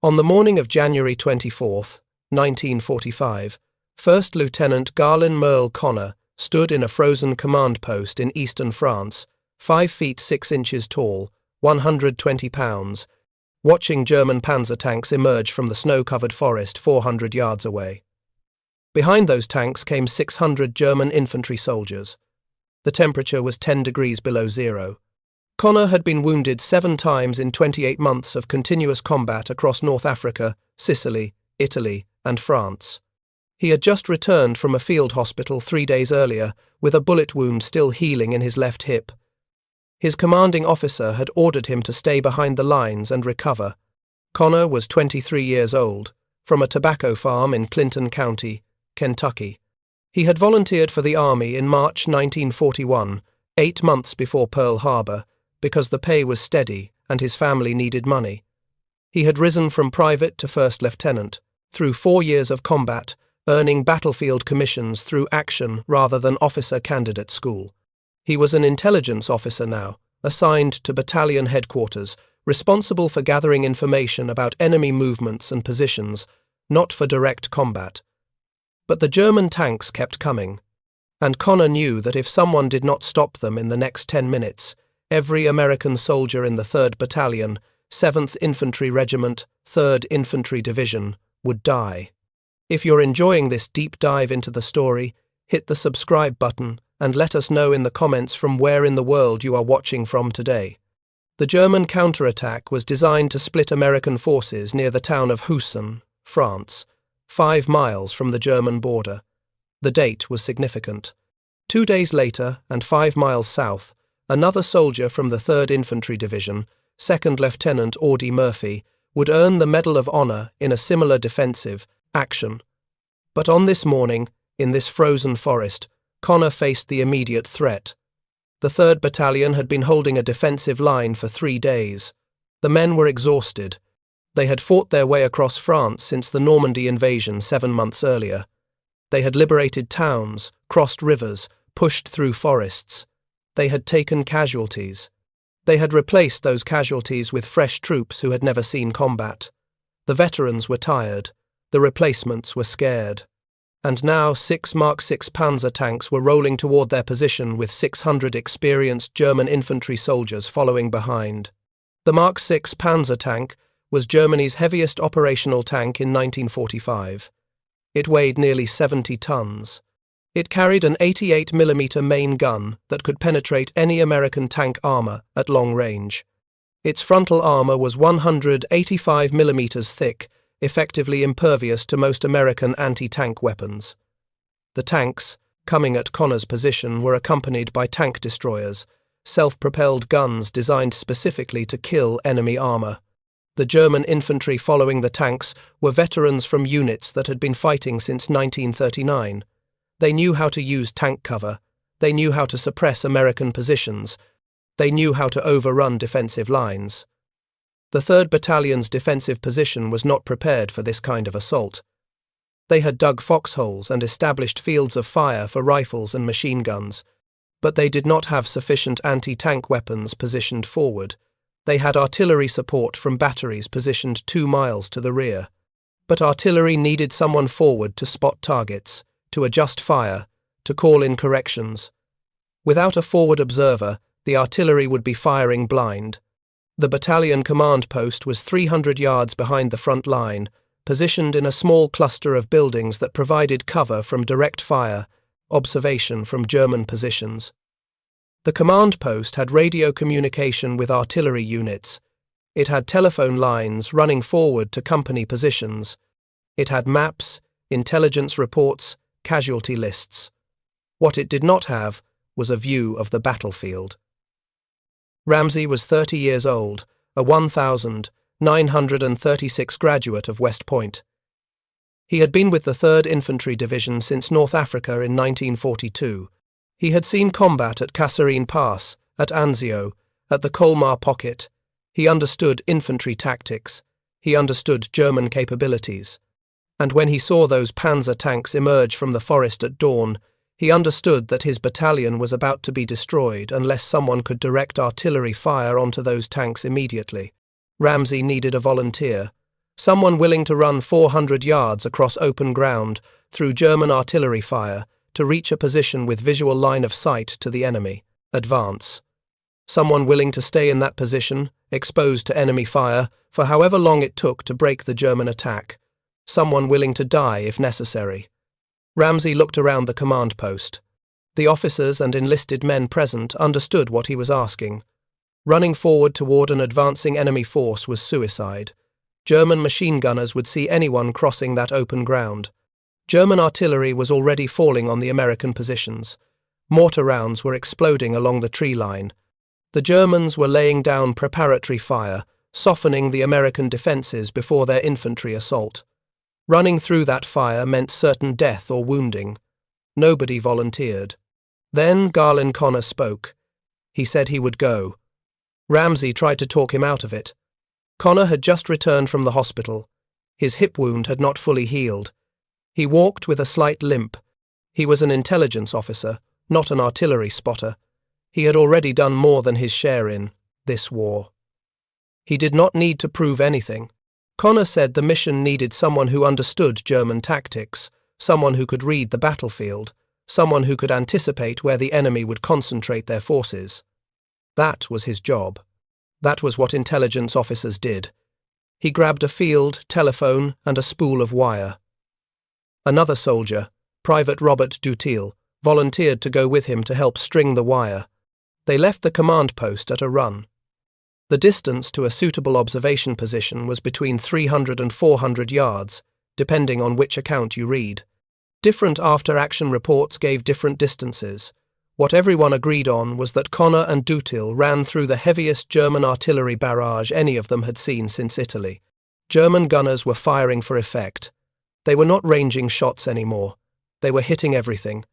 On the morning of January 24, 1945, First Lieutenant Garlin Murl Conner stood in a frozen command post in eastern France, 5 feet 6 inches tall, 120 pounds, watching German Panzer tanks emerge from the snow-covered forest 400 yards away. Behind those tanks came 600 German infantry soldiers. The temperature was 10 degrees below zero. Conner had been wounded 7 times in 28 months of continuous combat across North Africa, Sicily, Italy, and France. He had just returned from a field hospital 3 days earlier with a bullet wound still healing in his left hip. His commanding officer had ordered him to stay behind the lines and recover. Conner was 23 years old, from a tobacco farm in Clinton County, Kentucky. He had volunteered for the Army in March 1941, 8 months before Pearl Harbor, because the pay was steady and his family needed money. He had risen from private to first lieutenant, through 4 years of combat, earning battlefield commissions through action rather than officer candidate school. He was an intelligence officer now, assigned to battalion headquarters, responsible for gathering information about enemy movements and positions, not for direct combat. But the German tanks kept coming, and Conner knew that if someone did not stop them in the next 10 minutes, every American soldier in the 3rd Battalion, 7th Infantry Regiment, 3rd Infantry Division, would die. If you're enjoying this deep dive into the story, hit the subscribe button and let us know in the comments from where in the world you are watching from today. The German counterattack was designed to split American forces near the town of Husson, France, 5 miles from the German border. The date was significant. 2 days later, and 5 miles south, another soldier from the 3rd Infantry Division, 2nd Lieutenant Audie Murphy, would earn the Medal of Honor in a similar defensive action. But on this morning, in this frozen forest, Conner faced the immediate threat. The 3rd Battalion had been holding a defensive line for 3 days. The men were exhausted. They had fought their way across France since the Normandy invasion 7 months earlier. They had liberated towns, crossed rivers, pushed through forests. They had taken casualties. They had replaced those casualties with fresh troops who had never seen combat. The veterans were tired. The replacements were scared. And now 6 Mark 6 Panzer tanks were rolling toward their position with 600 experienced German infantry soldiers following behind. The Mark 6 Panzer tank was Germany's heaviest operational tank in 1945. It weighed nearly 70 tons. It carried an 88mm main gun that could penetrate any American tank armor at long range. Its frontal armor was 185mm thick, effectively impervious to most American anti-tank weapons. The tanks, coming at Conner's position, were accompanied by tank destroyers, self-propelled guns designed specifically to kill enemy armor. The German infantry following the tanks were veterans from units that had been fighting since 1939. They knew how to use tank cover. They knew how to suppress American positions. They knew how to overrun defensive lines. The 3rd Battalion's defensive position was not prepared for this kind of assault. They had dug foxholes and established fields of fire for rifles and machine guns, but they did not have sufficient anti-tank weapons positioned forward. They had artillery support from batteries positioned 2 miles to the rear. But artillery needed someone forward to spot targets, to adjust fire, to call in corrections. Without a forward observer, the artillery would be firing blind. The battalion command post was 300 yards behind the front line, positioned in a small cluster of buildings that provided cover from direct fire, observation from German positions. The command post had radio communication with artillery units. It had telephone lines running forward to company positions. It had maps, intelligence reports, casualty lists. What it did not have was a view of the battlefield. Ramsey was 30 years old, a 1936 graduate of West Point. He had been with the 3rd Infantry Division since North Africa in 1942. He had seen combat at Kasserine Pass, at Anzio, at the Colmar Pocket. He understood infantry tactics. He understood German capabilities. And when he saw those Panzer tanks emerge from the forest at dawn, he understood that his battalion was about to be destroyed unless someone could direct artillery fire onto those tanks immediately. Ramsey needed a volunteer, Someone willing to run 400 yards across open ground through German artillery fire to reach a position with visual line of sight to the enemy. Advance. Someone willing to stay in that position, exposed to enemy fire, for however long it took to break the German attack. Someone willing to die if necessary. Ramsey looked around the command post. The officers and enlisted men present understood what he was asking. Running forward toward an advancing enemy force was suicide. German machine gunners would see anyone crossing that open ground. German artillery was already falling on the American positions. Mortar rounds were exploding along the tree line. The Germans were laying down preparatory fire, softening the American defenses before their infantry assault. Running through that fire meant certain death or wounding. Nobody volunteered. Then Garlin Conner spoke. He said he would go. Ramsey tried to talk him out of it. Conner had just returned from the hospital. His hip wound had not fully healed. He walked with a slight limp. He was an intelligence officer, not an artillery spotter. He had already done more than his share in this war. He did not need to prove anything. Conner said the mission needed someone who understood German tactics, someone who could read the battlefield, someone who could anticipate where the enemy would concentrate their forces. That was his job. That was what intelligence officers did. He grabbed a field, telephone, and a spool of wire. Another soldier, Private Robert Dutil, volunteered to go with him to help string the wire. They left the command post at a run. The distance to a suitable observation position was between 300 and 400 yards, depending on which account you read. Different after-action reports gave different distances. What everyone agreed on was that Conner and Dutil ran through the heaviest German artillery barrage any of them had seen since Italy. German gunners were firing for effect. They were not ranging shots anymore. They were hitting everything.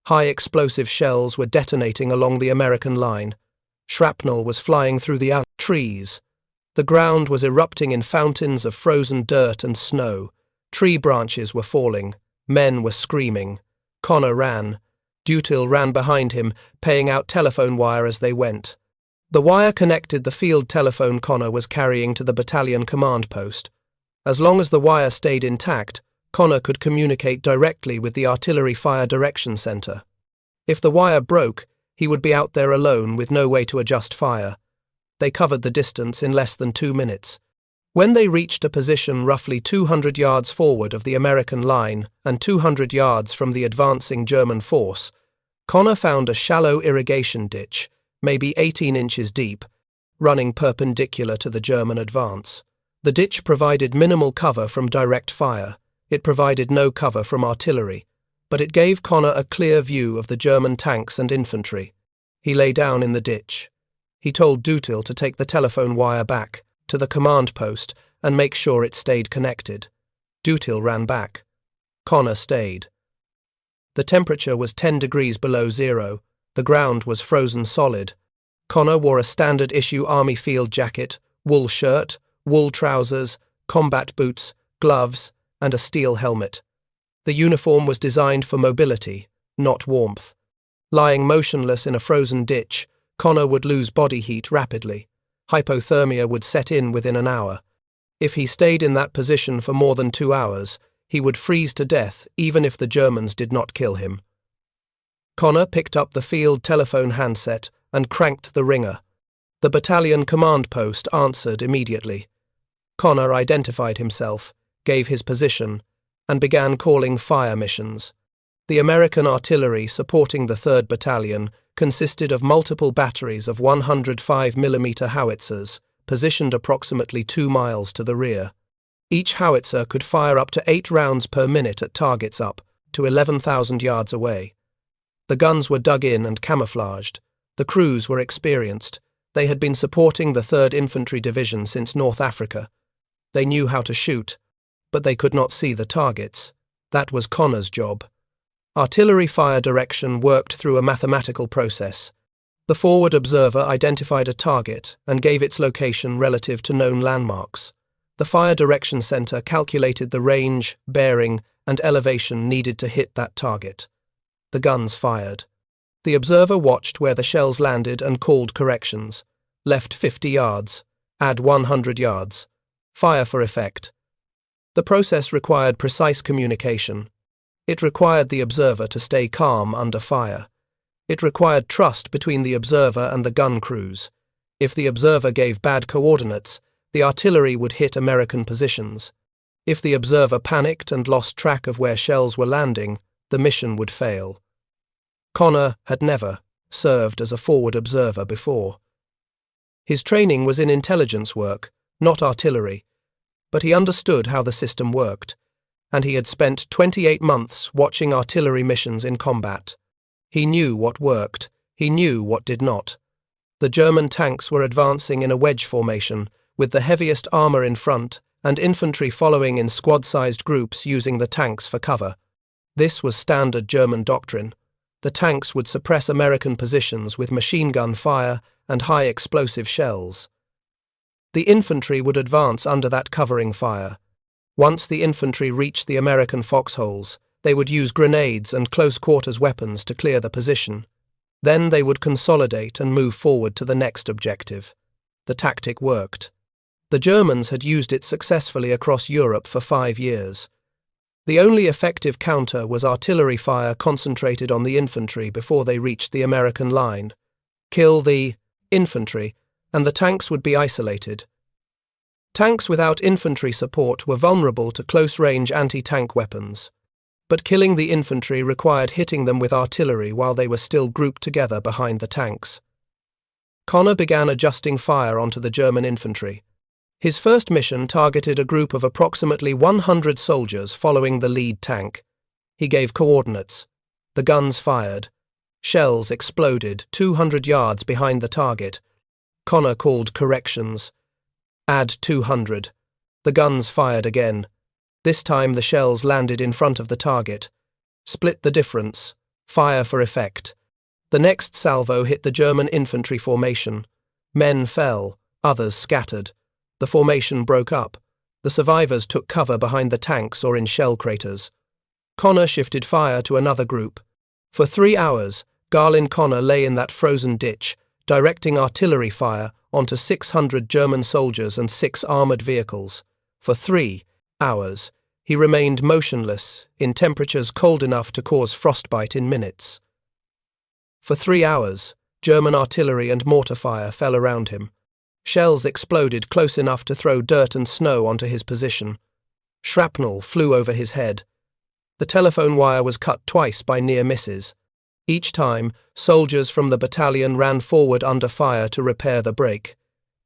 High explosive shells were detonating along the American line. Shrapnel was flying through the trees. The ground was erupting in fountains of frozen dirt and snow. Tree branches were falling. Men were screaming. Conner ran. Dutil ran behind him, paying out telephone wire as they went. The wire connected the field telephone Conner was carrying to the battalion command post. As long as the wire stayed intact, Conner could communicate directly with the artillery fire direction center. If the wire broke, he would be out there alone with no way to adjust fire. They covered the distance in less than 2 minutes. When they reached a position roughly 200 yards forward of the American line and 200 yards from the advancing German force, Conner found a shallow irrigation ditch, maybe 18 inches deep, running perpendicular to the German advance. The ditch provided minimal cover from direct fire. It provided no cover from artillery, but it gave Conner a clear view of the German tanks and infantry. He lay down in the ditch. He told Dutil to take the telephone wire back to the command post and make sure it stayed connected. Dutil ran back. Conner stayed. The temperature was 10 degrees below zero. The ground was frozen solid. Conner wore a standard-issue army field jacket, wool shirt, wool trousers, combat boots, gloves, and a steel helmet. The uniform was designed for mobility, not warmth. Lying motionless in a frozen ditch, Conner would lose body heat rapidly. Hypothermia would set in within an hour. If he stayed in that position for more than 2 hours, he would freeze to death even if the Germans did not kill him. Conner picked up the field telephone handset and cranked the ringer. The battalion command post answered immediately. Conner identified himself, gave his position, and began calling fire missions. The American artillery supporting the 3rd Battalion consisted of multiple batteries of 105mm howitzers, positioned approximately 2 miles to the rear. Each howitzer could fire up to 8 rounds per minute at targets up to 11,000 yards away. The guns were dug in and camouflaged. The crews were experienced. They had been supporting the 3rd Infantry Division since North Africa. They knew how to shoot, but they could not see the targets. That was Conner's job. Artillery fire direction worked through a mathematical process. The forward observer identified a target and gave its location relative to known landmarks. The Fire Direction Center calculated the range, bearing, and elevation needed to hit that target. The guns fired. The observer watched where the shells landed and called corrections. Left 50 yards. Add 100 yards. Fire for effect. The process required precise communication. It required the observer to stay calm under fire. It required trust between the observer and the gun crews. If the observer gave bad coordinates, the artillery would hit American positions. If the observer panicked and lost track of where shells were landing, the mission would fail. Conner had never served as a forward observer before. His training was in intelligence work, not artillery, but he understood how the system worked, and he had spent 28 months watching artillery missions in combat. He knew what worked, he knew what did not. The German tanks were advancing in a wedge formation, with the heaviest armor in front and infantry following in squad-sized groups using the tanks for cover. This was standard German doctrine. The tanks would suppress American positions with machine gun fire and high explosive shells. The infantry would advance under that covering fire. Once the infantry reached the American foxholes, they would use grenades and close-quarters weapons to clear the position. Then they would consolidate and move forward to the next objective. The tactic worked. The Germans had used it successfully across Europe for 5 years. The only effective counter was artillery fire concentrated on the infantry before they reached the American line. Kill the infantry, and the tanks would be isolated. Tanks without infantry support were vulnerable to close-range anti-tank weapons, but killing the infantry required hitting them with artillery while they were still grouped together behind the tanks. Conner began adjusting fire onto the German infantry. His first mission targeted a group of approximately 100 soldiers following the lead tank. He gave coordinates. The guns fired. Shells exploded 200 yards behind the target. Conner called corrections. Add 200. The guns fired again. This time the shells landed in front of the target. Split the difference. Fire for effect. The next salvo hit the German infantry formation. Men fell, others scattered. The formation broke up. The survivors took cover behind the tanks or in shell craters. Conner shifted fire to another group. For 3 hours, Garlin Conner lay in that frozen ditch, directing artillery fire onto 600 German soldiers and 6 armoured vehicles. For 3 hours, he remained motionless in temperatures cold enough to cause frostbite in minutes. For 3 hours, German artillery and mortar fire fell around him. Shells exploded close enough to throw dirt and snow onto his position. Shrapnel flew over his head. The telephone wire was cut twice by near misses. Each time, soldiers from the battalion ran forward under fire to repair the break.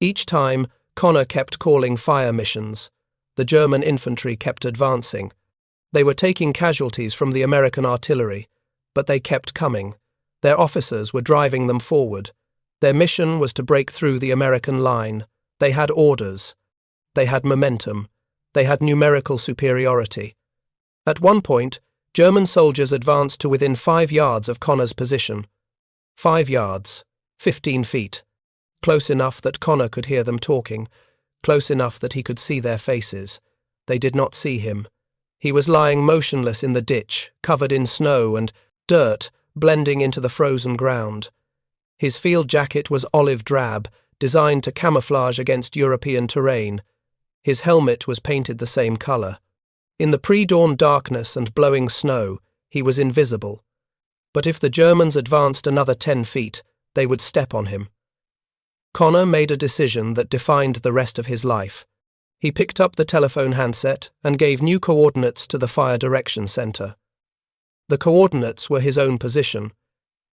Each time, Conner kept calling fire missions. The German infantry kept advancing. They were taking casualties from the American artillery, but they kept coming. Their officers were driving them forward. Their mission was to break through the American line. They had orders. They had momentum. They had numerical superiority. At one point, German soldiers advanced to within 5 yards of Conner's position. 5 yards, 15 feet. Close enough that Conner could hear them talking, close enough that he could see their faces. They did not see him. He was lying motionless in the ditch, covered in snow and dirt, blending into the frozen ground. His field jacket was olive drab, designed to camouflage against European terrain. His helmet was painted the same colour. In the pre-dawn darkness and blowing snow, he was invisible. But if the Germans advanced another 10 feet, they would step on him. Conner made a decision that defined the rest of his life. He picked up the telephone handset and gave new coordinates to the Fire Direction Centre. The coordinates were his own position.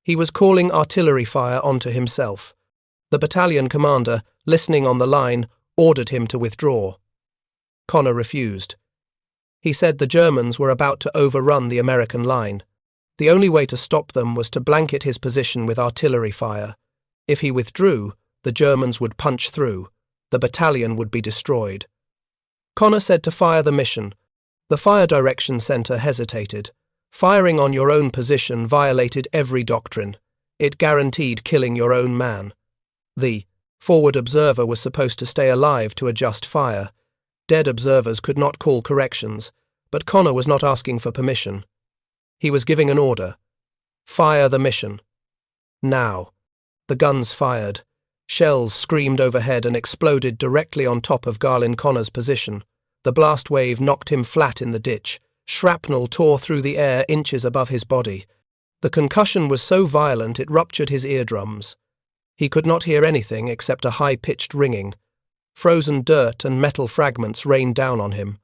He was calling artillery fire onto himself. The battalion commander, listening on the line, ordered him to withdraw. Conner refused. He said the Germans were about to overrun the American line. The only way to stop them was to blanket his position with artillery fire. If he withdrew, the Germans would punch through. The battalion would be destroyed. Conner said to fire the mission. The Fire Direction Centre hesitated. Firing on your own position violated every doctrine. It guaranteed killing your own man. The forward observer was supposed to stay alive to adjust fire. Dead observers could not call corrections, but Conner was not asking for permission. He was giving an order. Fire the mission. Now. The guns fired. Shells screamed overhead and exploded directly on top of Garlin Conner's position. The blast wave knocked him flat in the ditch. Shrapnel tore through the air inches above his body. The concussion was so violent it ruptured his eardrums. He could not hear anything except a high-pitched ringing. Frozen dirt and metal fragments rained down on him.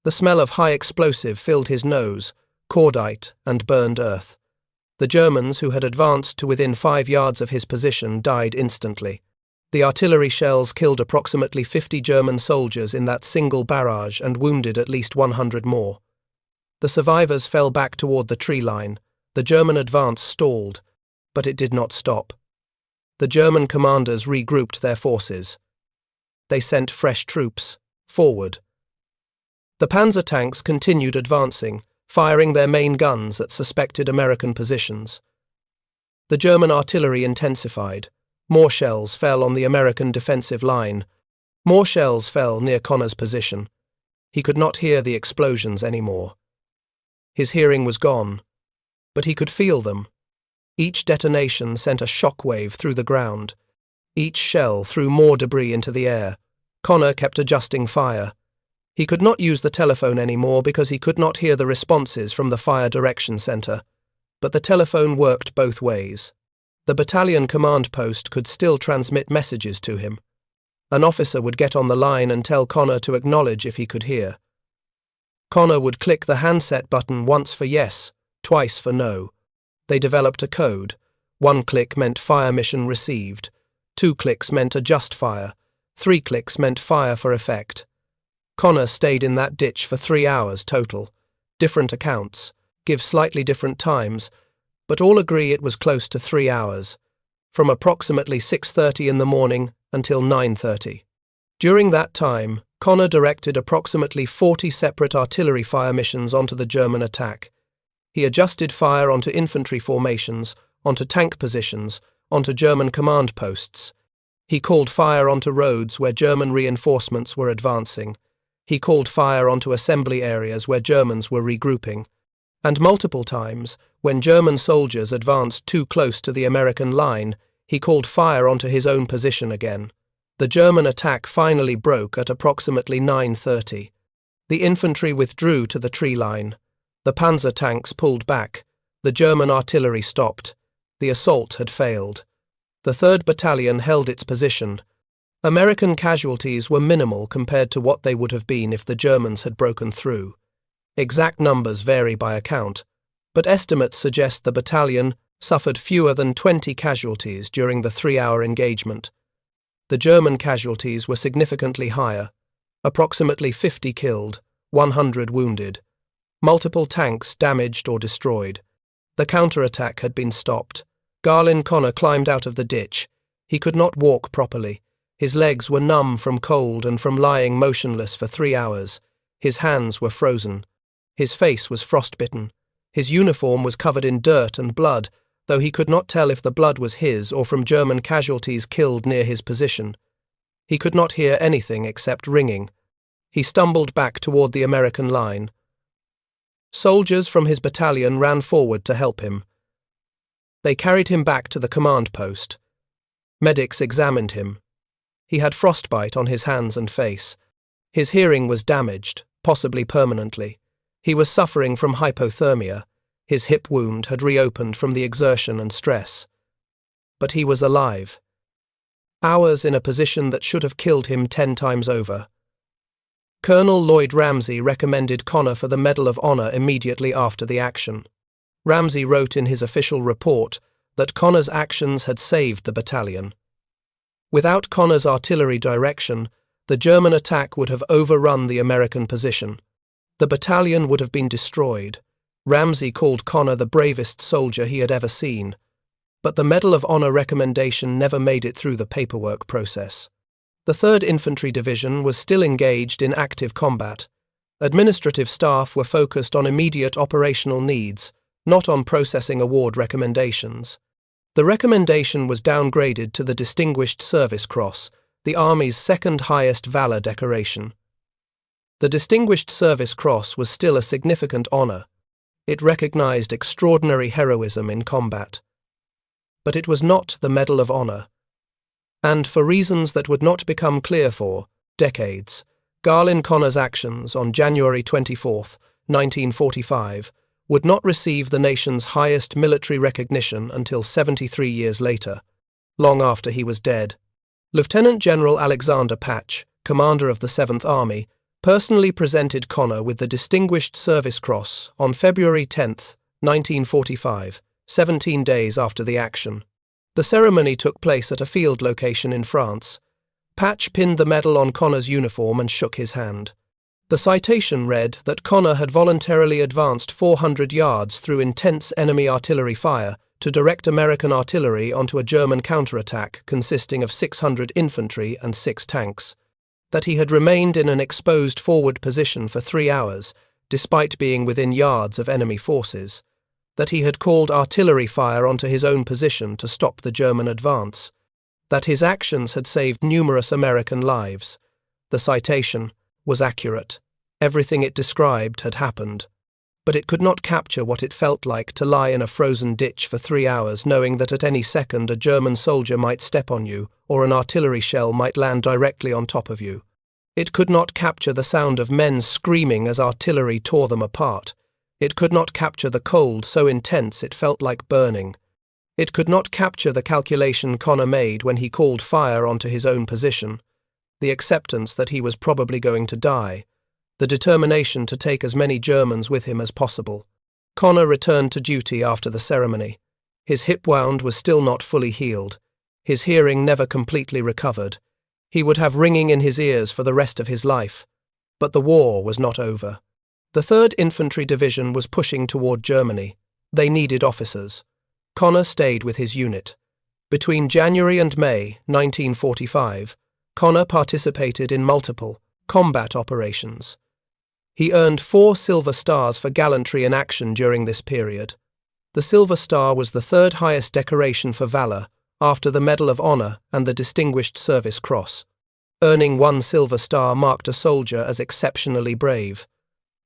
The smell of high explosive filled his nose, cordite and burned earth. The Germans, who had advanced to within 5 yards of his position, died instantly. The artillery shells killed approximately 50 German soldiers in that single barrage and wounded at least 100 more. The survivors fell back toward the tree line. The German advance stalled, but it did not stop. The German commanders regrouped their forces. They sent fresh troops forward. The Panzer tanks continued advancing, firing their main guns at suspected American positions. The German artillery intensified. More shells fell on the American defensive line. More shells fell near Conner's position. He could not hear the explosions anymore. His hearing was gone, but he could feel them. Each detonation sent a shock wave through the ground. Each shell threw more debris into the air. Conner kept adjusting fire. He could not use the telephone anymore because he could not hear the responses from the fire direction center, but the telephone worked both ways. The battalion command post could still transmit messages to him. An officer would get on the line and tell Conner to acknowledge if he could hear. Conner would click the handset button once for yes, twice for no. They developed a code. 1 click meant fire mission received. 2 clicks meant adjust fire. 3 clicks meant fire for effect. Conner stayed in that ditch for 3 hours total. Different accounts, give slightly different times, but all agree it was close to 3 hours, from approximately 6:30 in the morning until 9:30. During that time, Conner directed approximately 40 separate artillery fire missions onto the German attack. He adjusted fire onto infantry formations, onto tank positions, onto German command posts. He called fire onto roads where German reinforcements were advancing. He called fire onto assembly areas where Germans were regrouping. And multiple times, when German soldiers advanced too close to the American line, he called fire onto his own position again. The German attack finally broke at approximately 9:30. The infantry withdrew to the tree line. The Panzer tanks pulled back. The German artillery stopped. The assault had failed. The Third Battalion held its position. American casualties were minimal compared to what they would have been if the Germans had broken through. Exact numbers vary by account, but estimates suggest the battalion suffered fewer than 20 casualties during the 3-hour engagement. The German casualties were significantly higher, approximately 50 killed, 100 wounded. Multiple tanks damaged or destroyed. The counterattack had been stopped. Garlin Conner climbed out of the ditch. He could not walk properly. His legs were numb from cold and from lying motionless for 3 hours. His hands were frozen. His face was frostbitten. His uniform was covered in dirt and blood, though he could not tell if the blood was his or from German casualties killed near his position. He could not hear anything except ringing. He stumbled back toward the American line. Soldiers from his battalion ran forward to help him. They carried him back to the command post. Medics examined him. He had frostbite on his hands and face. His hearing was damaged, possibly permanently. He was suffering from hypothermia. His hip wound had reopened from the exertion and stress. But he was alive. Hours in a position that should have killed him 10 times over. Colonel Lloyd Ramsey recommended Conner for the Medal of Honor immediately after the action. Ramsey wrote in his official report that Conner's actions had saved the battalion. Without Conner's artillery direction, the German attack would have overrun the American position. The battalion would have been destroyed. Ramsey called Conner the bravest soldier he had ever seen, but the Medal of Honor recommendation never made it through the paperwork process. The 3rd Infantry Division was still engaged in active combat. Administrative staff were focused on immediate operational needs, not on processing award recommendations. The recommendation was downgraded to the Distinguished Service Cross, the Army's second highest valor decoration. The Distinguished Service Cross was still a significant honor. It recognized extraordinary heroism in combat. But it was not the Medal of Honor. And for reasons that would not become clear for decades, Garlin Conner's actions on January 24, 1945, would not receive the nation's highest military recognition until 73 years later, long after he was dead. Lieutenant General Alexander Patch, commander of the 7th Army, personally presented Conner with the Distinguished Service Cross on February 10, 1945, 17 days after the action. The ceremony took place at a field location in France. Patch pinned the medal on Conner's uniform and shook his hand. The citation read that Conner had voluntarily advanced 400 yards through intense enemy artillery fire to direct American artillery onto a German counterattack consisting of 600 infantry and 6 tanks, that he had remained in an exposed forward position for 3 hours, despite being within yards of enemy forces, that he had called artillery fire onto his own position to stop the German advance, that his actions had saved numerous American lives. The citation was accurate. Everything it described had happened. But it could not capture what it felt like to lie in a frozen ditch for 3 hours knowing that at any second a German soldier might step on you or an artillery shell might land directly on top of you. It could not capture the sound of men screaming as artillery tore them apart. It could not capture the cold so intense it felt like burning. It could not capture the calculation Conner made when he called fire onto his own position, the acceptance that he was probably going to die, the determination to take as many Germans with him as possible. Conner returned to duty after the ceremony. His hip wound was still not fully healed. His hearing never completely recovered. He would have ringing in his ears for the rest of his life. But the war was not over. The 3rd Infantry Division was pushing toward Germany. They needed officers. Conner stayed with his unit. Between January and May 1945, Conner participated in multiple combat operations. He earned 4 Silver Stars for gallantry in action during this period. The Silver Star was the 3rd highest decoration for valor, after the Medal of Honor and the Distinguished Service Cross. Earning 1 Silver Star marked a soldier as exceptionally brave.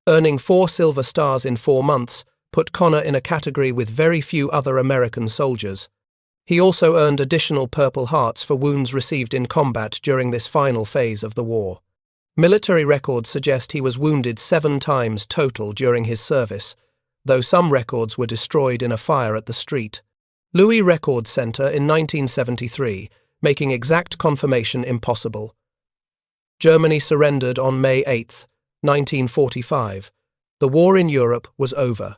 Earning 4 Silver Stars in 4 months put Conner in a category with very few other American soldiers. He also earned additional Purple Hearts for wounds received in combat during this final phase of the war. Military records suggest he was wounded 7 times total during his service, though some records were destroyed in a fire at the street. Louis Record Center in 1973, making exact confirmation impossible. Germany surrendered on May 8, 1945. The war in Europe was over.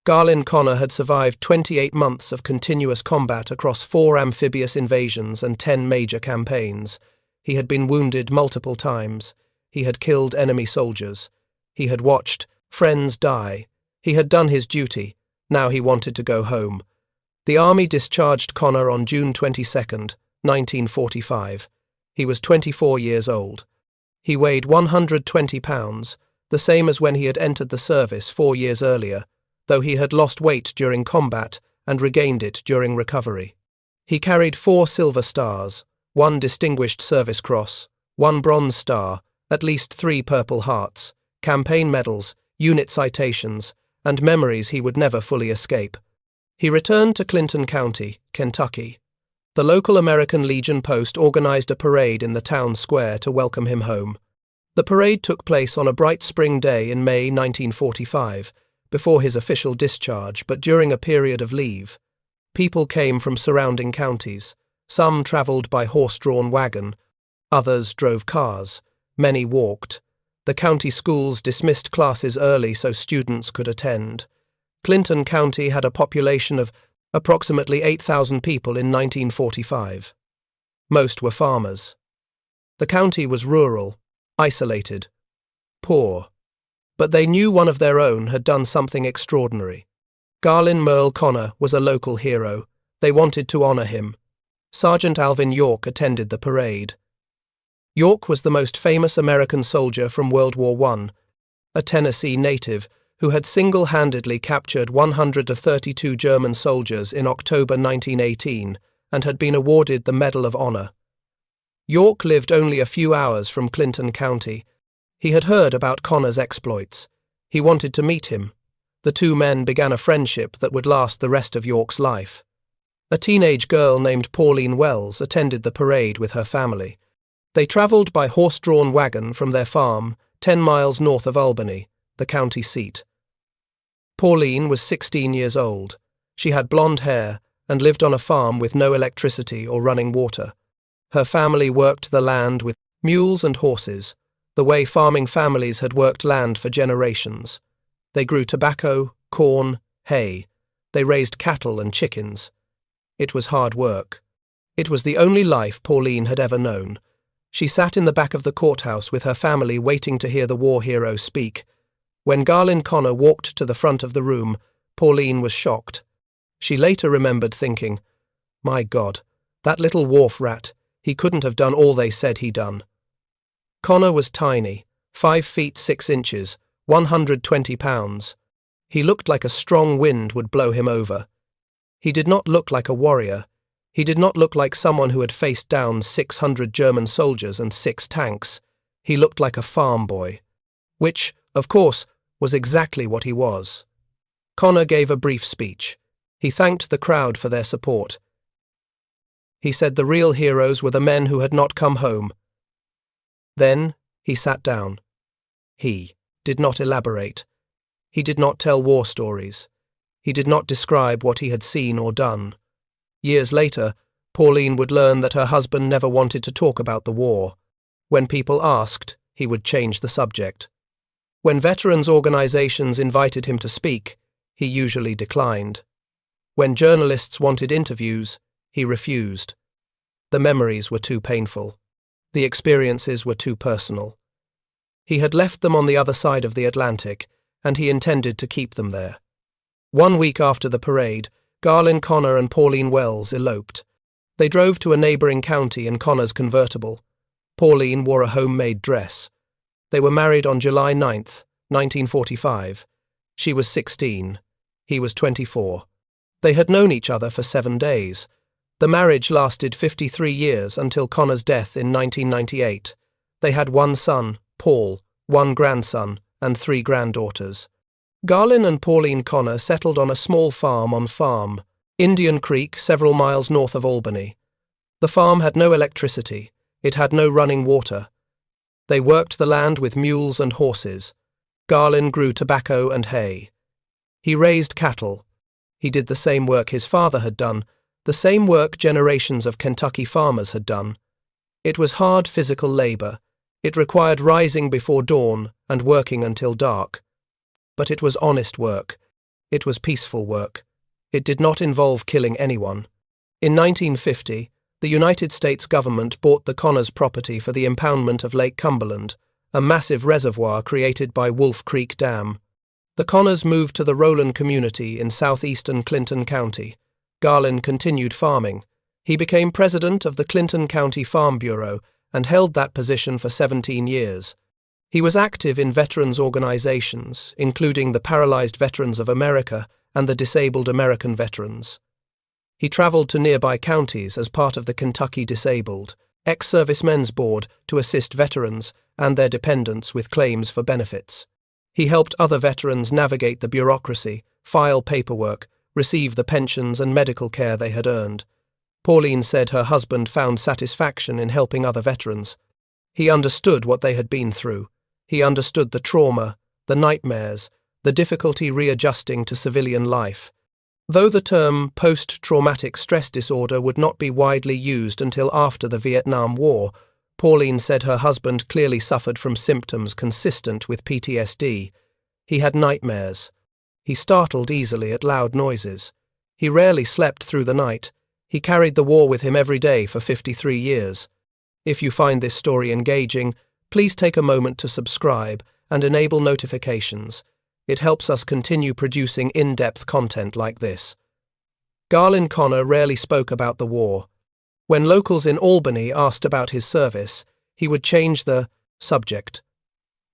Garlin Conner had survived 28 months of continuous combat across 4 amphibious invasions and 10 major campaigns. He had been wounded multiple times. He had killed enemy soldiers. He had watched friends die. He had done his duty. Now he wanted to go home. The army discharged Conner on June 22, 1945. He was 24 years old. He weighed 120 pounds, the same as when he had entered the service 4 years earlier, though he had lost weight during combat and regained it during recovery. He carried 4 Silver Stars, 1 Distinguished Service Cross, 1 Bronze Star, at least 3 Purple Hearts, campaign medals, unit citations, and memories he would never fully escape. He returned to Clinton County, Kentucky. The local American Legion post organized a parade in the town square to welcome him home. The parade took place on a bright spring day in May 1945, before his official discharge, but during a period of leave. People came from surrounding counties. Some traveled by horse-drawn wagon. Others drove cars. Many walked. The county schools dismissed classes early so students could attend. Clinton County had a population of approximately 8,000 people in 1945. Most were farmers. The county was rural, isolated, poor. But they knew one of their own had done something extraordinary. Garlin Murl Conner was a local hero. They wanted to honor him. Sergeant Alvin York attended the parade. York was the most famous American soldier from World War I, a Tennessee native who had single-handedly captured 132 German soldiers in October 1918 and had been awarded the Medal of Honor. York lived only a few hours from Clinton County. He had heard about Conner's exploits. He wanted to meet him. The 2 men began a friendship that would last the rest of York's life. A teenage girl named Pauline Wells attended the parade with her family. They travelled by horse-drawn wagon from their farm, 10 miles north of Albany, the county seat. Pauline was 16 years old. She had blonde hair and lived on a farm with no electricity or running water. Her family worked the land with mules and horses, the way farming families had worked land for generations. They grew tobacco, corn, hay. They raised cattle and chickens. It was hard work. It was the only life Pauline had ever known. She sat in the back of the courthouse with her family waiting to hear the war hero speak. When Garlin Conner walked to the front of the room, Pauline was shocked. She later remembered thinking, "My God, that little wharf rat, he couldn't have done all they said he done." Conner was tiny, 5 feet 6 inches, 120 pounds. He looked like a strong wind would blow him over. He did not look like a warrior. He did not look like someone who had faced down 600 German soldiers and 6 tanks. He looked like a farm boy. Which, of course, was exactly what he was. Conner gave a brief speech. He thanked the crowd for their support. He said the real heroes were the men who had not come home. Then he sat down. He did not elaborate. He did not tell war stories. He did not describe what he had seen or done. Years later, Pauline would learn that her husband never wanted to talk about the war. When people asked, he would change the subject. When veterans' organizations invited him to speak, he usually declined. When journalists wanted interviews, he refused. The memories were too painful. The experiences were too personal. He had left them on the other side of the Atlantic, and he intended to keep them there. 1 week after the parade, Garlin Conner and Pauline Wells eloped. They drove to a neighbouring county in Conner's convertible. Pauline wore a homemade dress. They were married on July 9th, 1945. She was 16. He was 24. They had known each other for 7 days. The marriage lasted 53 years until Conner's death in 1998. They had 1 son, Paul, 1 grandson, and 3 granddaughters. Garlin and Pauline Conner settled on a small farm on Farm, Indian Creek, several miles north of Albany. The farm had no electricity. It had no running water. They worked the land with mules and horses. Garlin grew tobacco and hay. He raised cattle. He did the same work his father had done, the same work generations of Kentucky farmers had done. It was hard physical labor. It required rising before dawn and working until dark. But it was honest work. It was peaceful work. It did not involve killing anyone. In 1950, the United States government bought the Conners' property for the impoundment of Lake Cumberland, a massive reservoir created by Wolf Creek Dam. The Conners moved to the Rowland community in southeastern Clinton County. Garlin continued farming. He became president of the Clinton County Farm Bureau and held that position for 17 years. He was active in veterans organizations, including the Paralyzed Veterans of America and the Disabled American Veterans. He traveled to nearby counties as part of the Kentucky Disabled, Ex-Servicemen's Board to assist veterans and their dependents with claims for benefits. He helped other veterans navigate the bureaucracy, file paperwork, receive the pensions and medical care they had earned. Pauline said her husband found satisfaction in helping other veterans. He understood what they had been through. He understood the trauma, the nightmares, the difficulty readjusting to civilian life. Though the term post-traumatic stress disorder would not be widely used until after the Vietnam War, Pauline said her husband clearly suffered from symptoms consistent with PTSD. He had nightmares. He startled easily at loud noises. He rarely slept through the night. He carried the war with him every day for 53 years. If you find this story engaging, please take a moment to subscribe and enable notifications. It helps us continue producing in-depth content like this. Garlin Conner rarely spoke about the war. When locals in Albany asked about his service, he would change the subject.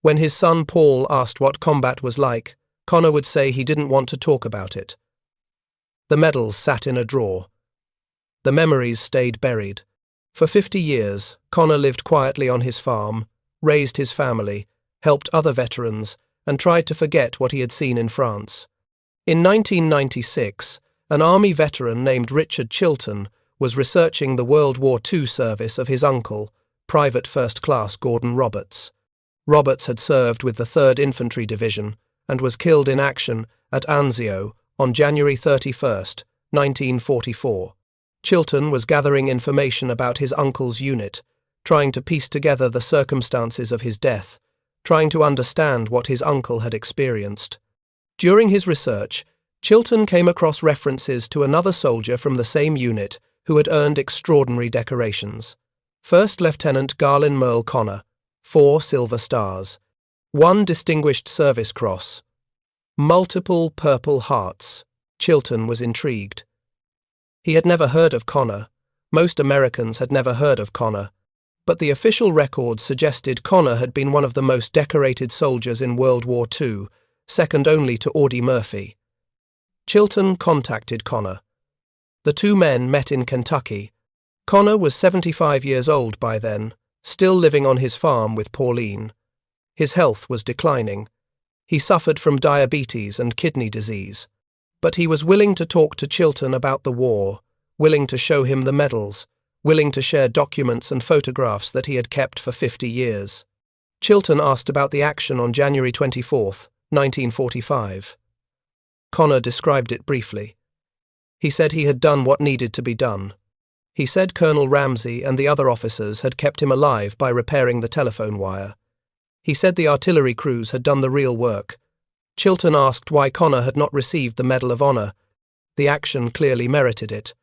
When his son Paul asked what combat was like, Conner would say he didn't want to talk about it. The medals sat in a drawer. The memories stayed buried. For 50 years, Conner lived quietly on his farm, raised his family, helped other veterans, and tried to forget what he had seen in France. In 1996, an Army veteran named Richard Chilton was researching the World War II service of his uncle, Private First Class Gordon Roberts. Roberts had served with the 3rd Infantry Division and was killed in action at Anzio on January 31, 1944. Chilton was gathering information about his uncle's unit, trying to piece together the circumstances of his death, trying to understand what his uncle had experienced. During his research, Chilton came across references to another soldier from the same unit who had earned extraordinary decorations. First Lieutenant Garlin Murl Conner, 4 Silver Stars, 1 Distinguished Service Cross, multiple Purple Hearts. Chilton was intrigued. He had never heard of Conner. Most Americans had never heard of Conner, but the official records suggested Conner had been one of the most decorated soldiers in World War II, second only to Audie Murphy. Chilton contacted Conner. The two men met in Kentucky. Conner was 75 years old by then, still living on his farm with Pauline. His health was declining. He suffered from diabetes and kidney disease. But he was willing to talk to Chilton about the war, willing to show him the medals, willing to share documents and photographs that he had kept for 50 years. Chilton asked about the action on January 24, 1945. Conner described it briefly. He said he had done what needed to be done. He said Colonel Ramsey and the other officers had kept him alive by repairing the telephone wire. He said the artillery crews had done the real work. Chilton asked why Conner had not received the Medal of Honor. The action clearly merited it.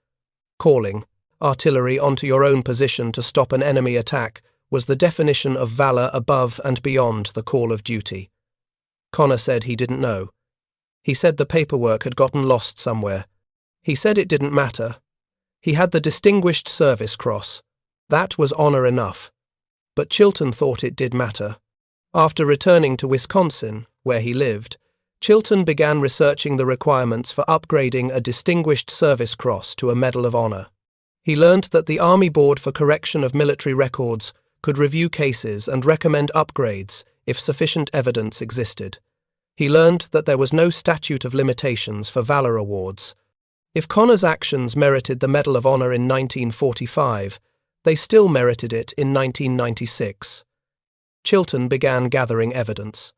Calling artillery onto your own position to stop an enemy attack was the definition of valor above and beyond the call of duty. Conner said he didn't know. He said the paperwork had gotten lost somewhere. He said it didn't matter. He had the Distinguished Service Cross. That was honor enough. But Chilton thought it did matter. After returning to Wisconsin, where he lived, Chilton began researching the requirements for upgrading a Distinguished Service Cross to a Medal of Honor. He learned that the Army Board for Correction of Military Records could review cases and recommend upgrades if sufficient evidence existed. He learned that there was no statute of limitations for valor awards. If Conner's actions merited the Medal of Honor in 1945, they still merited it in 1996. Chilton began gathering evidence.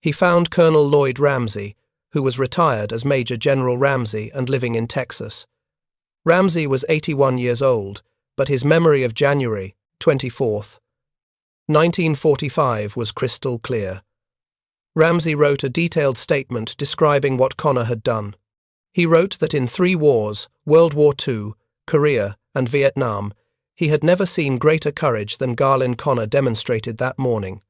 He found Colonel Lloyd Ramsey, who was retired as Major General Ramsey and living in Texas. Ramsey was 81 years old, but his memory of January 24th, 1945 was crystal clear. Ramsey wrote a detailed statement describing what Conner had done. He wrote that in 3 wars, World War II, Korea, and Vietnam, he had never seen greater courage than Garlin Conner demonstrated that morning.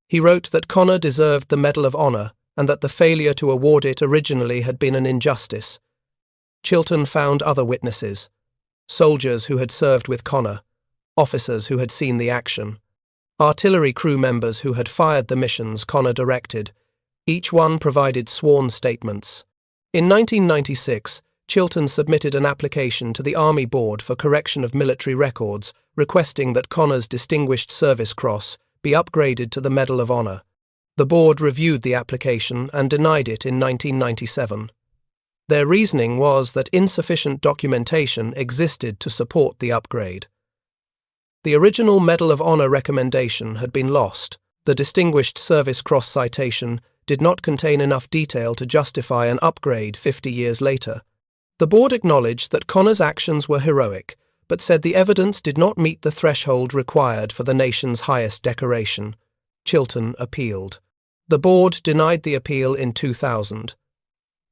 He wrote that Conner deserved the Medal of Honor and that the failure to award it originally had been an injustice. Chilton found other witnesses, soldiers who had served with Conner, officers who had seen the action, artillery crew members who had fired the missions Conner directed. Each one provided sworn statements. In 1996, Chilton submitted an application to the Army Board for Correction of Military Records requesting that Conner's Distinguished Service Cross be upgraded to the Medal of Honor. The board reviewed the application and denied it in 1997. Their reasoning was that insufficient documentation existed to support the upgrade. The original Medal of Honor recommendation had been lost. The Distinguished Service Cross citation did not contain enough detail to justify an upgrade 50 years later. The board acknowledged that Conner's actions were heroic, but said the evidence did not meet the threshold required for the nation's highest decoration. Chilton appealed. The board denied the appeal in 2000.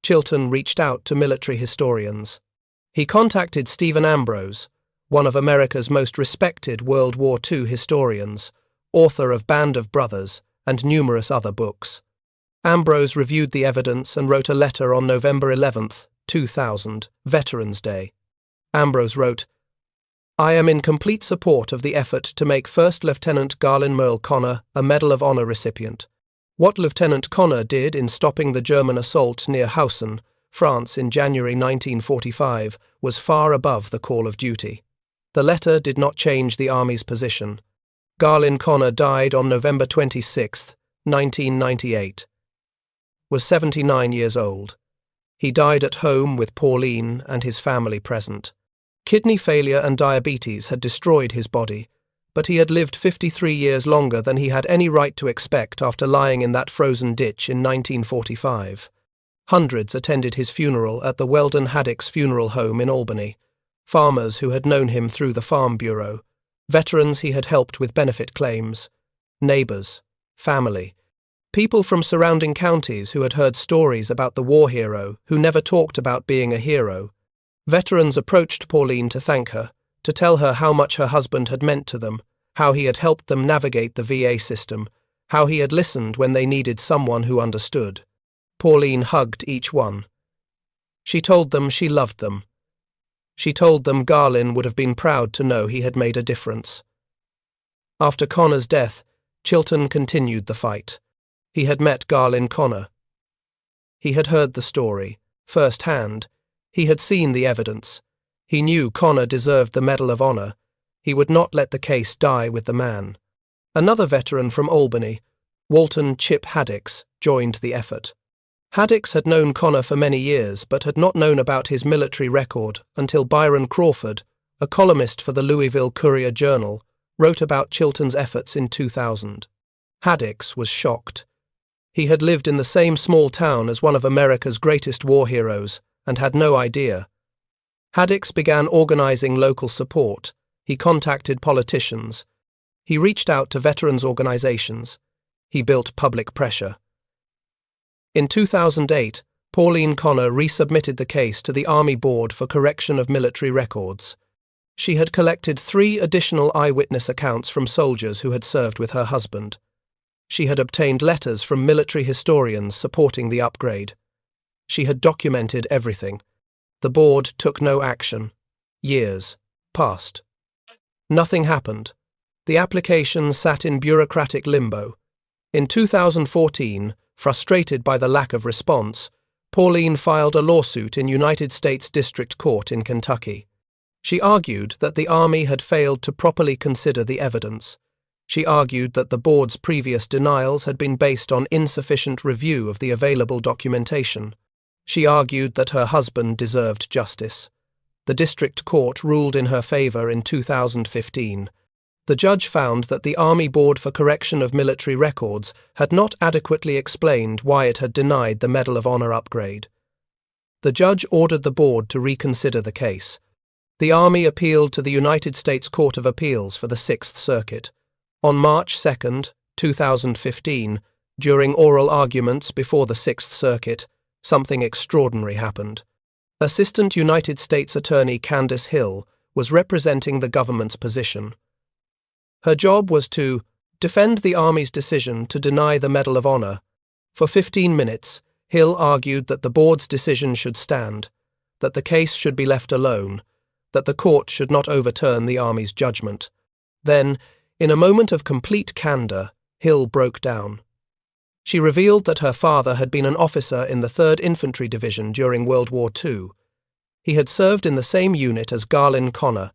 Chilton reached out to military historians. He contacted Stephen Ambrose, one of America's most respected World War II historians, author of Band of Brothers and numerous other books. Ambrose reviewed the evidence and wrote a letter on November 11, 2000, Veterans Day. Ambrose wrote, "I am in complete support of the effort to make First Lieutenant Garlin Murl Conner a Medal of Honor recipient. What Lieutenant Conner did in stopping the German assault near Hausen, France in January 1945 was far above the call of duty. The letter did not change the Army's position. Garlin Conner died on November 26, 1998. Was 79 years old. He died at home with Pauline and his family present. Kidney failure and diabetes had destroyed his body, but he had lived 53 years longer than he had any right to expect after lying in that frozen ditch in 1945. Hundreds attended his funeral at the Weldon Haddix Funeral Home in Albany, farmers who had known him through the Farm Bureau, veterans he had helped with benefit claims, neighbours, family, people from surrounding counties who had heard stories about the war hero who never talked about being a hero. Veterans approached Pauline to thank her, to tell her how much her husband had meant to them, how he had helped them navigate the VA system, how he had listened when they needed someone who understood. Pauline hugged each one. She told them she loved them. She told them Garlin would have been proud to know he had made a difference. After Conner's death, Chilton continued the fight. He had met Garlin Conner. He had heard the story, first-hand. He had seen the evidence. He knew Conner deserved the Medal of Honor. He would not let the case die with the man. Another veteran from Albany, Walton Chip Haddix, joined the effort. Haddix had known Conner for many years, but had not known about his military record until Byron Crawford, a columnist for the Louisville Courier-Journal, wrote about Chilton's efforts in 2000. Haddix was shocked. He had lived in the same small town as one of America's greatest war heroes and had no idea. Haddix began organizing local support. He contacted politicians. He reached out to veterans organizations. He built public pressure. In 2008, Pauline Conner resubmitted the case to the Army Board for Correction of Military Records. She had collected 3 additional eyewitness accounts from soldiers who had served with her husband. She had obtained letters from military historians supporting the upgrade. She had documented everything. The board took no action. Years passed. Nothing happened. The application sat in bureaucratic limbo. In 2014, frustrated by the lack of response, Pauline filed a lawsuit in United States District Court in Kentucky. She argued that the Army had failed to properly consider the evidence. She argued that the board's previous denials had been based on insufficient review of the available documentation. She argued that her husband deserved justice. The district court ruled in her favor in 2015. The judge found that the Army Board for Correction of Military Records had not adequately explained why it had denied the Medal of Honor upgrade. The judge ordered the board to reconsider the case. The Army appealed to the United States Court of Appeals for the Sixth Circuit. On March 2, 2015, during oral arguments before the Sixth Circuit, something extraordinary happened. Assistant United States Attorney Candace Hill was representing the government's position. Her job was to defend the Army's decision to deny the Medal of Honor. For 15 minutes, Hill argued that the board's decision should stand, that the case should be left alone, that the court should not overturn the Army's judgment. Then, in a moment of complete candor, Hill broke down. She revealed that her father had been an officer in the Third Infantry Division during World War II. He had served in the same unit as Garlin Conner.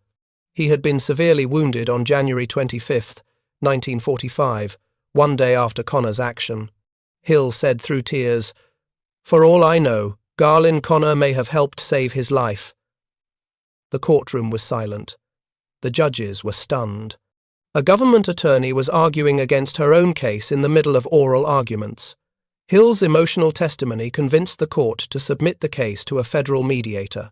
He had been severely wounded on January 25, 1945, one day after Conner's action. Hill said through tears, "For all I know, Garlin Conner may have helped save his life." The courtroom was silent. The judges were stunned. A government attorney was arguing against her own case in the middle of oral arguments. Hill's emotional testimony convinced the court to submit the case to a federal mediator.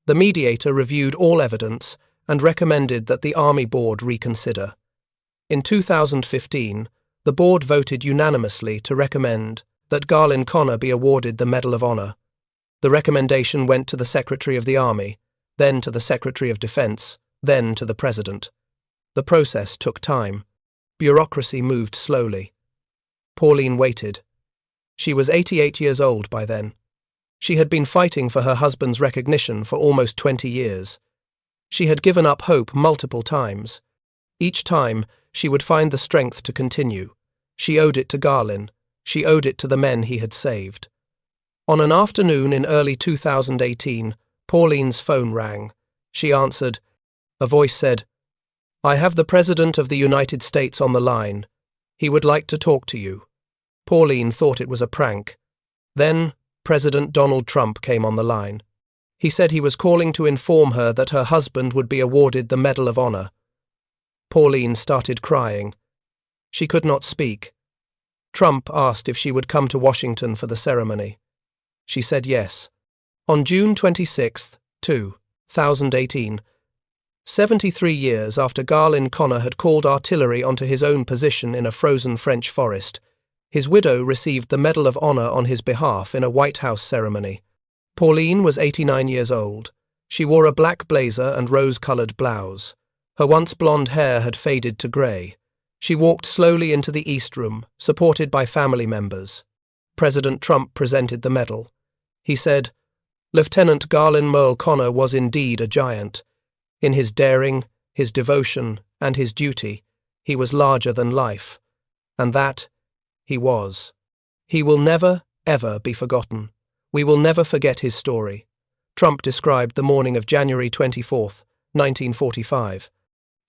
The mediator reviewed all evidence and recommended that the Army Board reconsider. In 2015, the board voted unanimously to recommend that Garlin Conner be awarded the Medal of Honor. The recommendation went to the Secretary of the Army, then to the Secretary of Defense, then to the President. The process took time. Bureaucracy moved slowly. Pauline waited. She was 88 years old by then. She had been fighting for her husband's recognition for almost 20 years. She had given up hope multiple times. Each time, she would find the strength to continue. She owed it to Garlin. She owed it to the men he had saved. On an afternoon in early 2018, Pauline's phone rang. She answered. A voice said, "I have the President of the United States on the line. He would like to talk to you." Pauline thought it was a prank. Then, President Donald Trump came on the line. He said he was calling to inform her that her husband would be awarded the Medal of Honor. Pauline started crying. She could not speak. Trump asked if she would come to Washington for the ceremony. She said yes. On June 26, 2018, 73 years after Garlin Conner had called artillery onto his own position in a frozen French forest, his widow received the Medal of Honor on his behalf in a White House ceremony. Pauline was 89 years old. She wore a black blazer and rose-colored blouse. Her once blonde hair had faded to grey. She walked slowly into the East Room, supported by family members. President Trump presented the medal. He said, "Lieutenant Garlin Murl Conner was indeed a giant. In his daring, his devotion, and his duty, he was larger than life. And that, he was. He will never, ever be forgotten. We will never forget his story." Trump described the morning of January 24, 1945.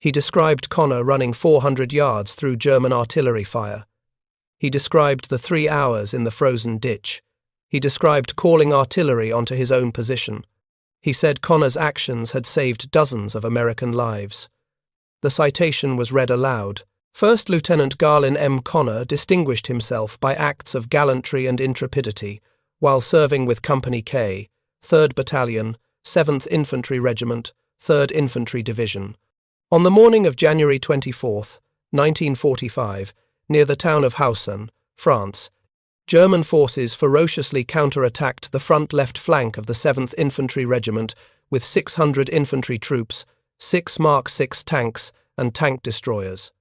He described Conner running 400 yards through German artillery fire. He described the 3 hours in the frozen ditch. He described calling artillery onto his own position. He said Conner's actions had saved dozens of American lives. The citation was read aloud. First Lieutenant Garlin M. Conner distinguished himself by acts of gallantry and intrepidity while serving with Company K, Third Battalion, 7th Infantry Regiment, 3rd Infantry Division. On the morning of January 24, 1945, near the town of Hausen, France, German forces ferociously counterattacked the front left flank of the 7th Infantry Regiment with 600 infantry troops, 6 Mark VI tanks, and tank destroyers.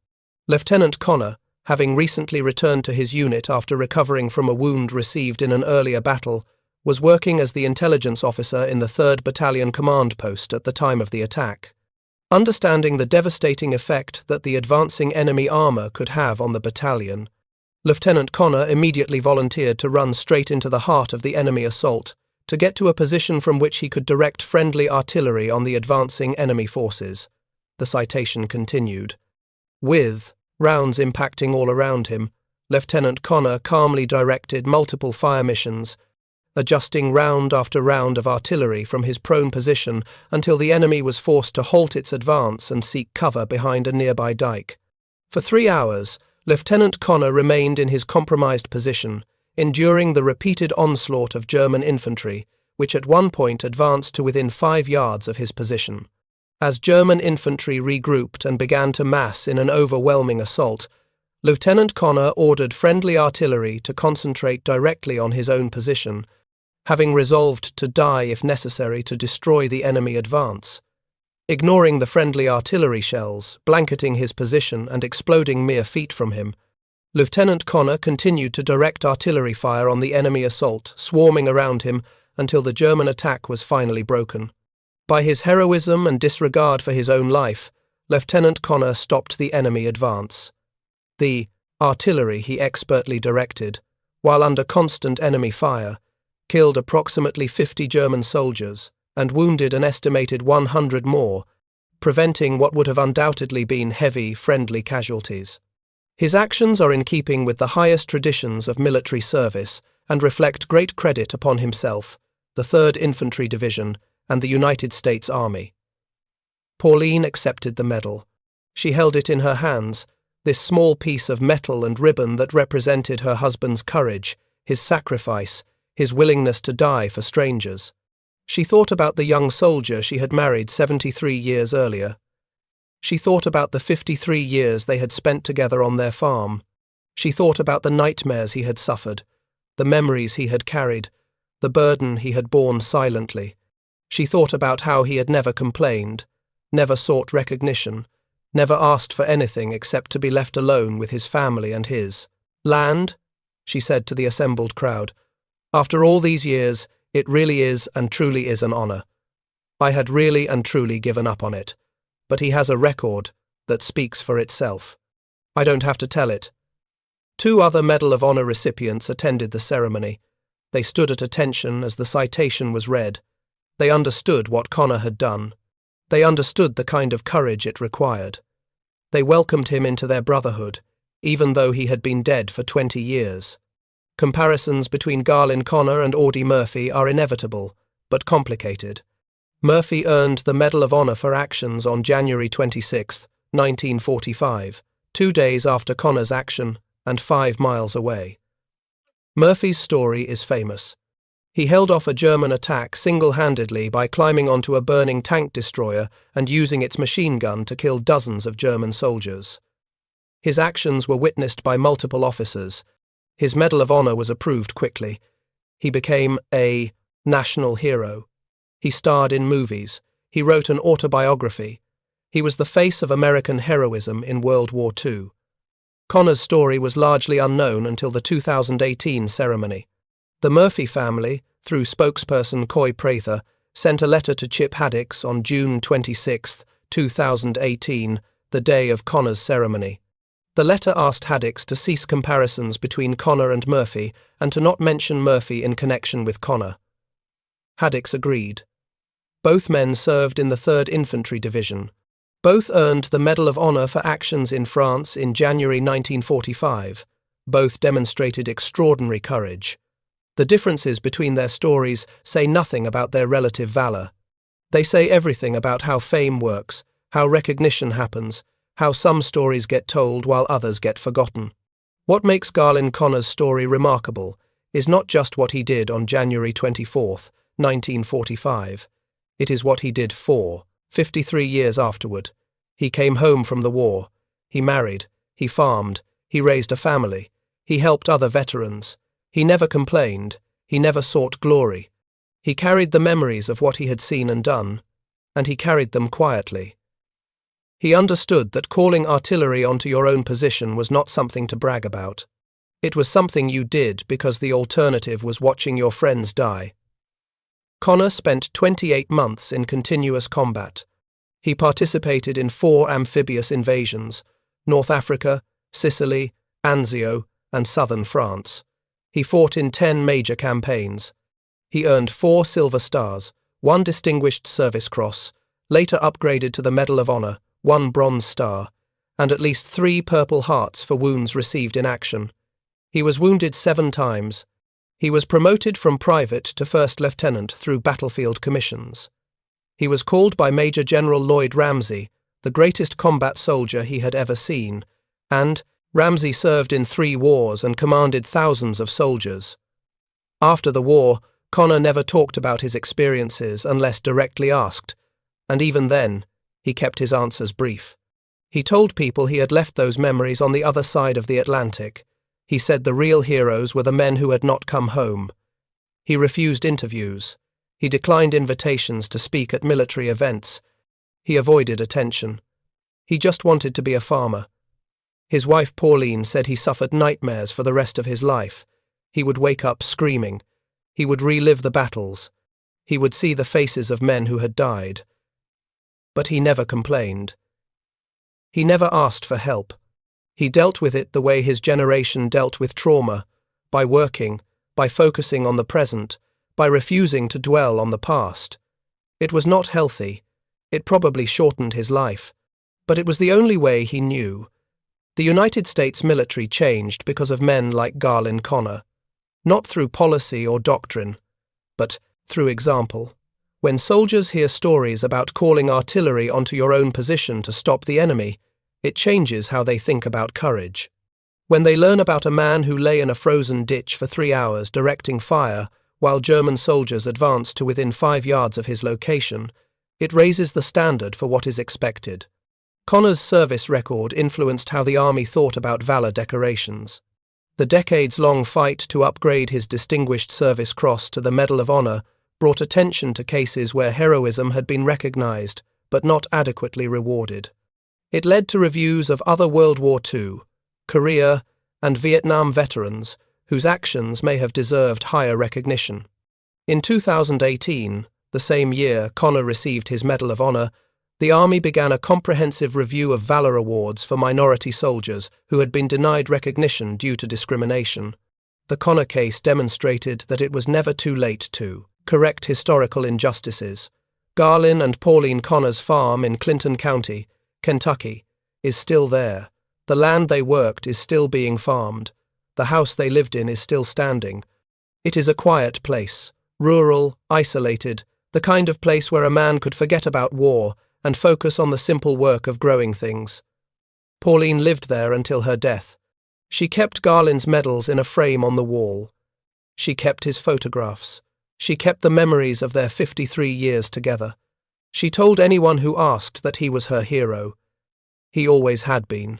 Lieutenant Conner, having recently returned to his unit after recovering from a wound received in an earlier battle, was working as the intelligence officer in the 3rd Battalion command post at the time of the attack. Understanding the devastating effect that the advancing enemy armour could have on the battalion, Lieutenant Conner immediately volunteered to run straight into the heart of the enemy assault, to get to a position from which he could direct friendly artillery on the advancing enemy forces. The citation continued. With rounds impacting all around him, Lieutenant Conner calmly directed multiple fire missions, adjusting round after round of artillery from his prone position until the enemy was forced to halt its advance and seek cover behind a nearby dike. For 3 hours, Lieutenant Conner remained in his compromised position, enduring the repeated onslaught of German infantry, which at one point advanced to within 5 yards of his position. As German infantry regrouped and began to mass in an overwhelming assault, Lieutenant Conner ordered friendly artillery to concentrate directly on his own position, having resolved to die if necessary to destroy the enemy advance. Ignoring the friendly artillery shells, blanketing his position and exploding mere feet from him, Lieutenant Conner continued to direct artillery fire on the enemy assault, swarming around him until the German attack was finally broken. By his heroism and disregard for his own life, Lieutenant Conner stopped the enemy advance. The artillery he expertly directed, while under constant enemy fire, killed approximately 50 German soldiers and wounded an estimated 100 more, preventing what would have undoubtedly been heavy, friendly casualties. His actions are in keeping with the highest traditions of military service and reflect great credit upon himself, the 3rd Infantry Division, and the United States Army. Pauline accepted the medal. She held it in her hands, this small piece of metal and ribbon that represented her husband's courage, his sacrifice, his willingness to die for strangers. She thought about the young soldier she had married 73 years earlier. She thought about the 53 years they had spent together on their farm. She thought about the nightmares he had suffered, the memories he had carried, the burden he had borne silently. She thought about how he had never complained, never sought recognition, never asked for anything except to be left alone with his family and his land, she said to the assembled crowd. After all these years, it really is and truly is an honor. I had really and truly given up on it, but he has a record that speaks for itself. I don't have to tell it. 2 other Medal of Honor recipients attended the ceremony. They stood at attention as the citation was read. They understood what Conner had done. They understood the kind of courage it required. They welcomed him into their brotherhood, even though he had been dead for 20 years. Comparisons between Garlin Conner and Audie Murphy are inevitable, but complicated. Murphy earned the Medal of Honor for actions on January 26, 1945, 2 days after Conner's action and 5 miles away. Murphy's story is famous. He held off a German attack single-handedly by climbing onto a burning tank destroyer and using its machine gun to kill dozens of German soldiers. His actions were witnessed by multiple officers. His Medal of Honor was approved quickly. He became a national hero. He starred in movies. He wrote an autobiography. He was the face of American heroism in World War II. Conner's story was largely unknown until the 2018 ceremony. The Murphy family, through spokesperson Coy Prather, sent a letter to Chip Haddix on June 26, 2018, the day of Conner's ceremony. The letter asked Haddix to cease comparisons between Conner and Murphy and to not mention Murphy in connection with Conner. Haddix agreed. Both men served in the 3rd Infantry Division. Both earned the Medal of Honor for actions in France in January 1945. Both demonstrated extraordinary courage. The differences between their stories say nothing about their relative valor. They say everything about how fame works, how recognition happens, how some stories get told while others get forgotten. What makes Garlin Conner's story remarkable is not just what he did on January 24, 1945. It is what he did 53 years afterward. He came home from the war. He married. He farmed. He raised a family. He helped other veterans. He never complained. He never sought glory. He carried the memories of what he had seen and done, and he carried them quietly. He understood that calling artillery onto your own position was not something to brag about. It was something you did because the alternative was watching your friends die. Conner spent 28 months in continuous combat. He participated in 4 amphibious invasions: North Africa, Sicily, Anzio, and southern France. He fought in 10 major campaigns. He earned 4 Silver Stars, 1 Distinguished Service Cross, later upgraded to the Medal of Honor, 1 Bronze Star, and at least 3 Purple Hearts for wounds received in action. He was wounded 7 times. He was promoted from private to first lieutenant through battlefield commissions. He was called by Major General Lloyd Ramsey the greatest combat soldier he had ever seen, and Ramsey served in 3 wars and commanded thousands of soldiers. After the war, Conner never talked about his experiences unless directly asked, and even then, he kept his answers brief. He told people he had left those memories on the other side of the Atlantic. He said the real heroes were the men who had not come home. He refused interviews. He declined invitations to speak at military events. He avoided attention. He just wanted to be a farmer. His wife Pauline said he suffered nightmares for the rest of his life. He would wake up screaming. He would relive the battles. He would see the faces of men who had died. But he never complained. He never asked for help. He dealt with it the way his generation dealt with trauma, by working, by focusing on the present, by refusing to dwell on the past. It was not healthy. It probably shortened his life. But it was the only way he knew. The United States military changed because of men like Garlin Conner, not through policy or doctrine, but through example. When soldiers hear stories about calling artillery onto your own position to stop the enemy, it changes how they think about courage. When they learn about a man who lay in a frozen ditch for 3 hours directing fire while German soldiers advanced to within 5 yards of his location, it raises the standard for what is expected. Conner's service record influenced how the Army thought about valor decorations. The decades-long fight to upgrade his Distinguished Service Cross to the Medal of Honor brought attention to cases where heroism had been recognized but not adequately rewarded. It led to reviews of other World War II, Korea, and Vietnam veterans whose actions may have deserved higher recognition. In 2018, the same year Conner received his Medal of Honor, the Army began a comprehensive review of valor awards for minority soldiers who had been denied recognition due to discrimination. The Conner case demonstrated that it was never too late to correct historical injustices. Garlin and Pauline Conner's farm in Clinton County, Kentucky, is still there. The land they worked is still being farmed. The house they lived in is still standing. It is a quiet place, rural, isolated, the kind of place where a man could forget about war and focus on the simple work of growing things. Pauline lived there until her death. She kept Garlin's medals in a frame on the wall. She kept his photographs. She kept the memories of their 53 years together. She told anyone who asked that he was her hero. He always had been.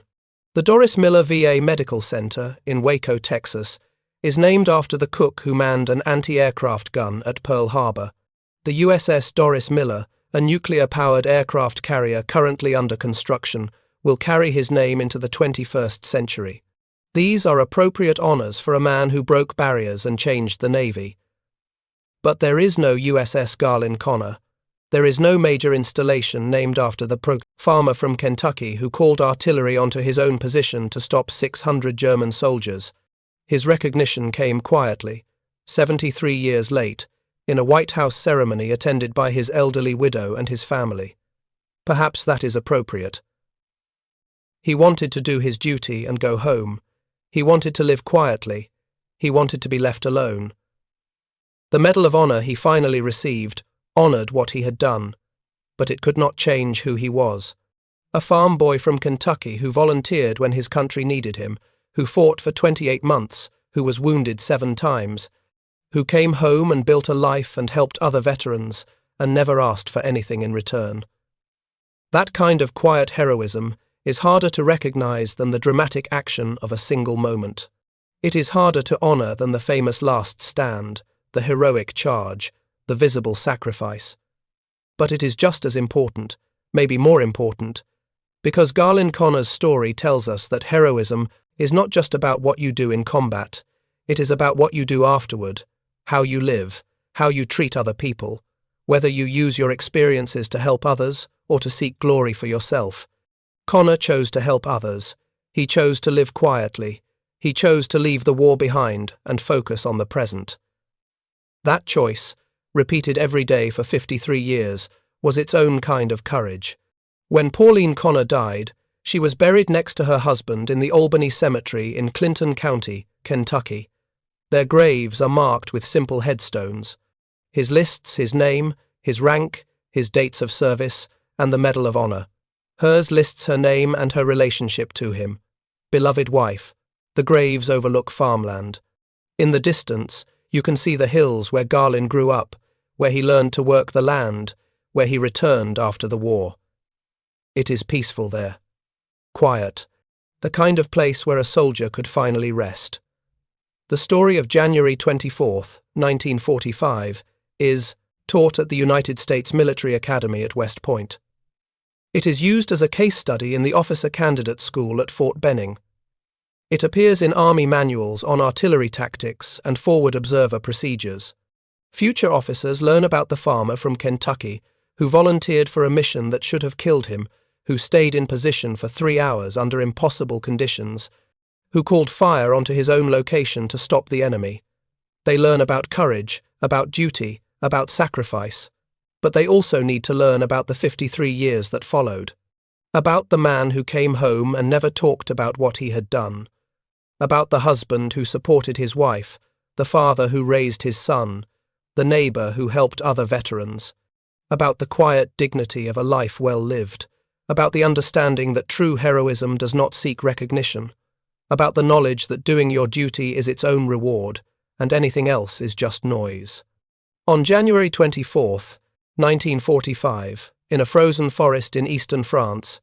The Doris Miller VA Medical Center in Waco, Texas, is named after the cook who manned an anti-aircraft gun at Pearl Harbor. The USS Doris Miller, a nuclear-powered aircraft carrier currently under construction, will carry his name into the 21st century. These are appropriate honors for a man who broke barriers and changed the Navy. But there is no USS Garlin Conner. There is no major installation named after the farmer from Kentucky who called artillery onto his own position to stop 600 German soldiers. His recognition came quietly, 73 years late, in a White House ceremony attended by his elderly widow and his family. Perhaps that is appropriate. He wanted to do his duty and go home. He wanted to live quietly. He wanted to be left alone. The Medal of Honor he finally received honored what he had done, but it could not change who he was. A farm boy from Kentucky who volunteered when his country needed him, who fought for 28 months, who was wounded 7 times, who came home and built a life and helped other veterans and never asked for anything in return. That kind of quiet heroism is harder to recognize than the dramatic action of a single moment. It is harder to honor than the famous last stand, the heroic charge, the visible sacrifice. But it is just as important, maybe more important, because Garlin Conner's story tells us that heroism is not just about what you do in combat, it is about what you do afterward, how you live, how you treat other people, whether you use your experiences to help others or to seek glory for yourself. Conner chose to help others. He chose to live quietly. He chose to leave the war behind and focus on the present. That choice, repeated every day for 53 years, was its own kind of courage. When Pauline Conner died, she was buried next to her husband in the Albany Cemetery in Clinton County, Kentucky. Their graves are marked with simple headstones. His lists his name, his rank, his dates of service, and the Medal of Honor. Hers lists her name and her relationship to him. Beloved wife. The graves overlook farmland. In the distance, you can see the hills where Garlin grew up, where he learned to work the land, where he returned after the war. It is peaceful there. Quiet. The kind of place where a soldier could finally rest. The story of January 24, 1945, is taught at the United States Military Academy at West Point. It is used as a case study in the Officer Candidate School at Fort Benning. It appears in Army manuals on artillery tactics and forward observer procedures. Future officers learn about the farmer from Kentucky who volunteered for a mission that should have killed him, who stayed in position for 3 hours under impossible conditions, who called fire onto his own location to stop the enemy. They learn about courage, about duty, about sacrifice, but they also need to learn about the 53 years that followed, about the man who came home and never talked about what he had done, about the husband who supported his wife, the father who raised his son, the neighbor who helped other veterans, about the quiet dignity of a life well lived, about the understanding that true heroism does not seek recognition, about the knowledge that doing your duty is its own reward, and anything else is just noise. On January 24, 1945, in a frozen forest in eastern France,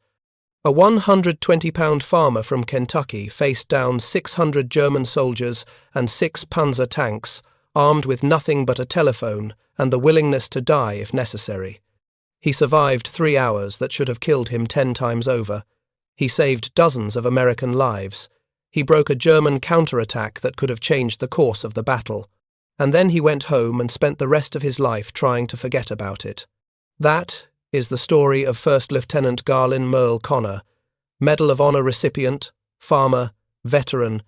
a 120-pound farmer from Kentucky faced down 600 German soldiers and 6 Panzer tanks, armed with nothing but a telephone and the willingness to die if necessary. He survived 3 hours that should have killed him 10 times over. He saved dozens of American lives. He broke a German counterattack that could have changed the course of the battle. And then he went home and spent the rest of his life trying to forget about it. That is the story of First Lieutenant Garlin Murl Conner, Medal of Honor recipient, farmer, veteran,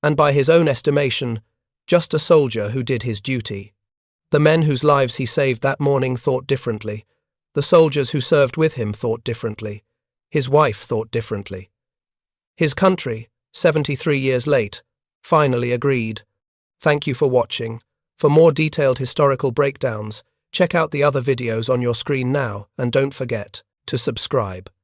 and by his own estimation, just a soldier who did his duty. The men whose lives he saved that morning thought differently. The soldiers who served with him thought differently. His wife thought differently. His country, 73 years late, finally agreed. Thank you for watching. For more detailed historical breakdowns, check out the other videos on your screen now, and don't forget to subscribe.